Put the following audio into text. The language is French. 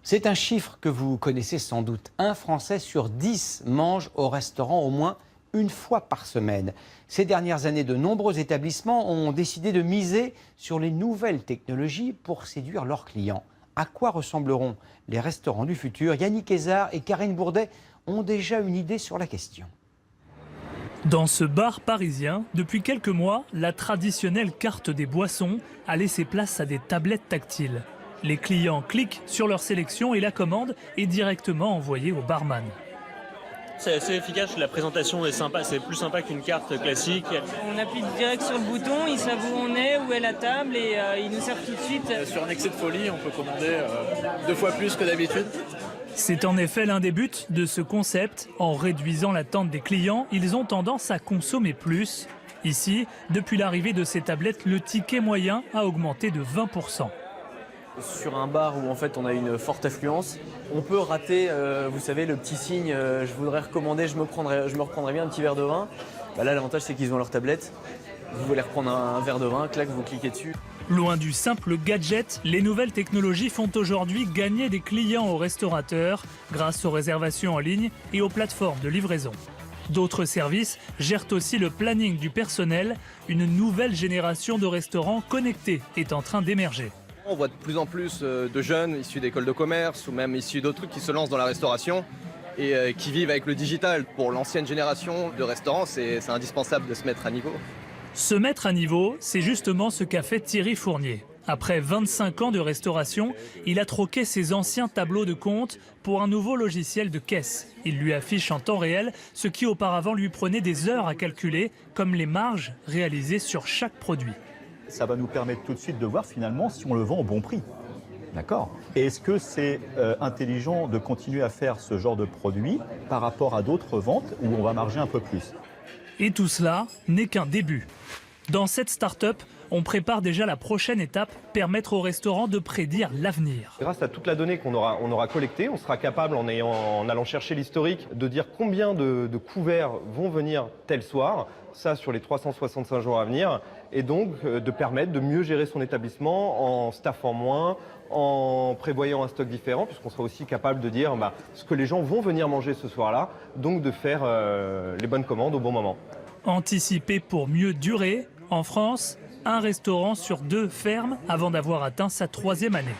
C'est un chiffre que vous connaissez sans doute. Un Français sur 10 mange au restaurant au moins une fois par semaine. Ces dernières années, de nombreux établissements ont décidé de miser sur les nouvelles technologies pour séduire leurs clients. À quoi ressembleront les restaurants du futur? Yannick Hézard et Karine Bourdet ont déjà une idée sur la question. Dans ce bar parisien, depuis quelques mois, la traditionnelle carte des boissons a laissé place à des tablettes tactiles. Les clients cliquent sur leur sélection et la commande est directement envoyée au barman. C'est assez efficace, la présentation est sympa, c'est plus sympa qu'une carte classique. On appuie direct sur le bouton, il sait où on est, où est la table et il nous sert tout de suite. Sur un excès de folie, on peut commander 2 fois plus que d'habitude. C'est en effet l'un des buts de ce concept. En réduisant l'attente des clients, ils ont tendance à consommer plus. Ici, depuis l'arrivée de ces tablettes, le ticket moyen a augmenté de 20%. Sur un bar où en fait on a une forte affluence, on peut rater, vous savez, le petit signe je voudrais recommander, je me reprendrais bien un petit verre de vin. Bah là l'avantage c'est qu'ils ont leur tablette, vous voulez reprendre un verre de vin, clac, vous cliquez dessus. Loin du simple gadget, les nouvelles technologies font aujourd'hui gagner des clients aux restaurateurs grâce aux réservations en ligne et aux plateformes de livraison. D'autres services gèrent aussi le planning du personnel. Une nouvelle génération de restaurants connectés est en train d'émerger. On voit de plus en plus de jeunes issus d'écoles de commerce ou même issus d'autres trucs qui se lancent dans la restauration et qui vivent avec le digital. Pour l'ancienne génération de restaurants, c'est indispensable de se mettre à niveau. Se mettre à niveau, c'est justement ce qu'a fait Thierry Fournier. Après 25 ans de restauration, il a troqué ses anciens tableaux de compte pour un nouveau logiciel de caisse. Il lui affiche en temps réel ce qui auparavant lui prenait des heures à calculer, comme les marges réalisées sur chaque produit. Ça va nous permettre tout de suite de voir finalement si on le vend au bon prix. D'accord. Et est-ce que c'est intelligent de continuer à faire ce genre de produit par rapport à d'autres ventes où on va marger un peu plus? Et tout cela n'est qu'un début. Dans cette start-up, on prépare déjà la prochaine étape, permettre aux restaurants de prédire l'avenir. Grâce à toute la donnée qu'on aura collectée, on sera capable, en allant chercher l'historique, de dire combien de couverts vont venir tel soir, ça sur les 365 jours à venir, et donc de permettre de mieux gérer son établissement en staffant moins, en prévoyant un stock différent, puisqu'on sera aussi capable de dire ce que les gens vont venir manger ce soir-là, donc de faire les bonnes commandes au bon moment. Anticiper pour mieux durer, en France, un restaurant sur 2 ferme avant d'avoir atteint sa 3e année.